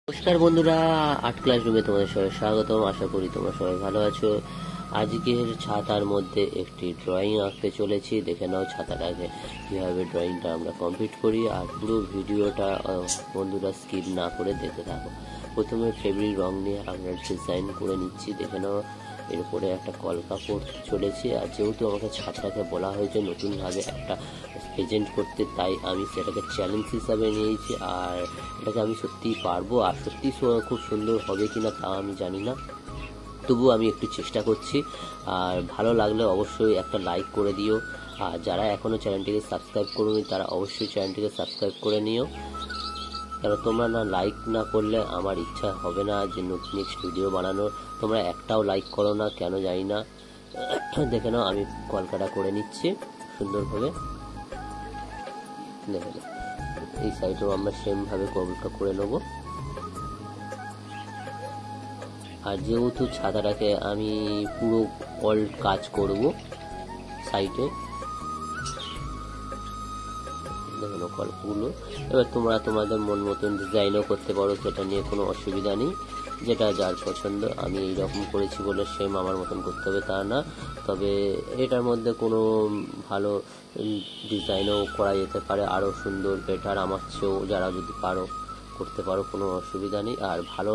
নমস্কার বন্ধুরা, আর্ট ক্লাসরুমে তোমাদের সবাই স্বাগতম। আশা করি তোমরা সবাই ভালো আছো। আজকের ছাতার মধ্যে একটি ড্রয়িং আঁকতে চলেছি। দেখে নাও ছাতাটাকে কিভাবে ড্রয়িংটা আমরা কমপ্লিট করি, আর পুরো ভিডিওটা বন্ধুরা স্কিপ না করে দেখতে থাকো। প্রথমে ফেব্রিক রং নিয়ে আমরা ডিজাইন করে নিচ্ছি। দেখে নাও এরপরে একটা কলকা করতে চলেছি। আর যেহেতু আমাকে ছাতাটাকে বলা হয়েছে নতুনভাবে একটা প্রেজেন্ট করতে, তাই আমি সেটাকে চ্যালেঞ্জ হিসাবে নিয়েছি। আর এটাকে আমি সত্যিই পারবো, আর সত্যি খুব সুন্দর হবে কিনা তা আমি জানি না, তবু আমি একটু চেষ্টা করছি। আর ভালো লাগলে অবশ্যই একটা লাইক করে দিও। আর যারা এখনও চ্যানেলটিকে সাবস্ক্রাইব করোনি তারা অবশ্যই চ্যানেলটিকে সাবস্ক্রাইব করে নিও, কারণ তোমরা না লাইক না করলে আমার ইচ্ছা হবে না যে নেক্সট ভিডিও বানানোর। তোমরা একটাও লাইক করো না, কেন জানি না। দেখে নাও আমি কলকাটা করে নিচ্ছি সুন্দরভাবে। দেখে নাও এই সাইডেও আমরা সেম ভাবে কলকা করে নেবো। আর যেহেতু ছাতাটাকে আমি পুরো অল কাজ করব সাইডে, দেখো কলকাগুলো। এবার তোমরা তোমাদের মন মতন ডিজাইনও করতে পারো, সেটা নিয়ে কোনো অসুবিধা নেই। যেটা যার পছন্দ, আমি এইরকম করেছি বলে সেম আমার মতন করতে হবে তা না। তবে এটার মধ্যে কোনো ভালো ডিজাইনও করা যেতে পারে, আরও সুন্দর বেটার আমার চেয়েও। যারা যদি পারো করতে পারো, কোনো অসুবিধা নেই। আর ভালো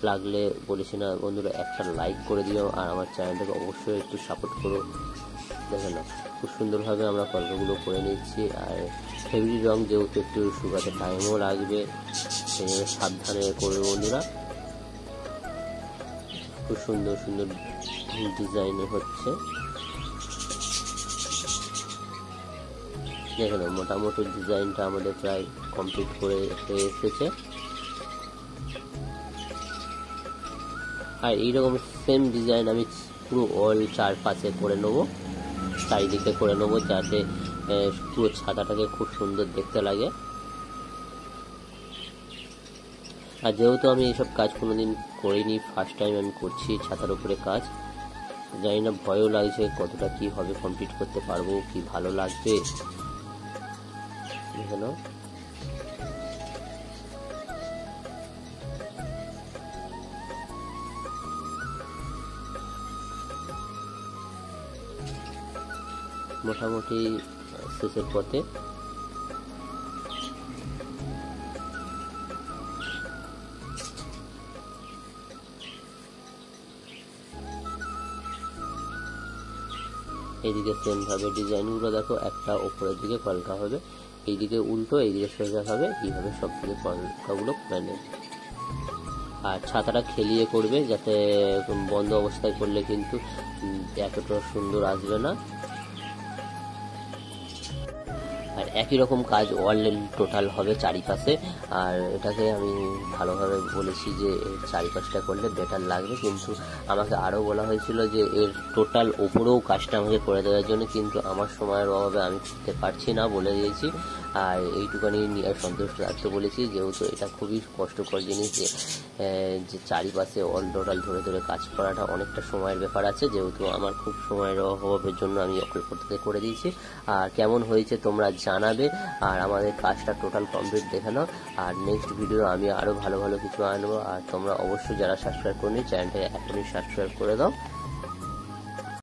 লাগলে বলেছি না বন্ধুরা, একটা লাইক করে দিও, আর আমার চ্যানেলটাকে অবশ্যই একটু সাপোর্ট করো। দেখে না খুব সুন্দরভাবে আমরা কলকাগুলো করে নিচ্ছি। আর ফেব্রিক রং যেহেতু একটু শুকাতে টাইমও লাগবে, সেইভাবে সাবধানে করবে বন্ধুরা। খুব সুন্দর সুন্দর ডিজাইন হচ্ছে। দেখে নাও মোটামুটি ডিজাইনটা আমাদের প্রায় কমপ্লিট করে হয়ে এসেছে। আর এইরকম সেম ডিজাইন আমি পুরো অল চারপাশে করে নেবো, চারিদিকে করে নেবো, যাতে পুরো ছাতাটাকে খুব সুন্দর দেখতে লাগে। আর যেহেতু আমি এইসব কাজ কোনোদিন করিনি, ফার্স্ট টাইম আমি করছি ছাতার উপরে কাজ, জানি না, ভয়ও লাগছে কতটা কি হবে, কমপ্লিট করতে পারবো কি, ভালো লাগবে। দেখে নাও মোটামুটি শেষের পথে। এইদিকে সেম ভাবে ডিজাইনগুলো দেখো, একটা উপরের দিকে কলকা হবে, এইদিকে উল্টো, এইদিকে সোজা হবে, এইভাবে সব দিকে কলকাগুলো করে নেবে। আর ছাতাটা খেলিয়ে করবে, যাতে বন্ধ অবস্থায় করলে কিন্তু এতটা সুন্দর আসবে না। আর একই রকম কাজ অল টোটাল হবে চারিপাশে। আর এটাকে আমি ভালোভাবে বলেছি যে এর চারিপাশটা করলে বেটার লাগবে, কিন্তু আমাকে আরও বলা হয়েছিল যে এর টোটাল ওপরেও কাজটা আমাকে করে দেওয়ার জন্য, কিন্তু আমার সময়ের অভাবে আমি করতে পারছি না, বলে দিয়েছি। আর এইটুখানি নিয়ে সন্তুষ্ট রাখতে বলেছি, যেহেতু এটা খুবই কষ্টকর জিনিস যে চারিপাশে অল টোটাল ধরে ধরে কাজ করাটা অনেকটা সময়ের ব্যাপার আছে। যেহেতু আমার খুব সময়ের অভাবের জন্য আমি অল্প থেকে করে দিয়েছি। আর কেমন হয়েছে তোমরা জানাবে। আর আমাদের কাজটা টোটাল কমপ্লিট দেখে নাও। আর নেক্সট ভিডিও আমি আরও ভালো ভালো কিছু আনবো। আর তোমরা অবশ্যই যারা সাবস্ক্রাইব করনি চ্যানেলটাকে এখনই সাবস্ক্রাইব করে দাও।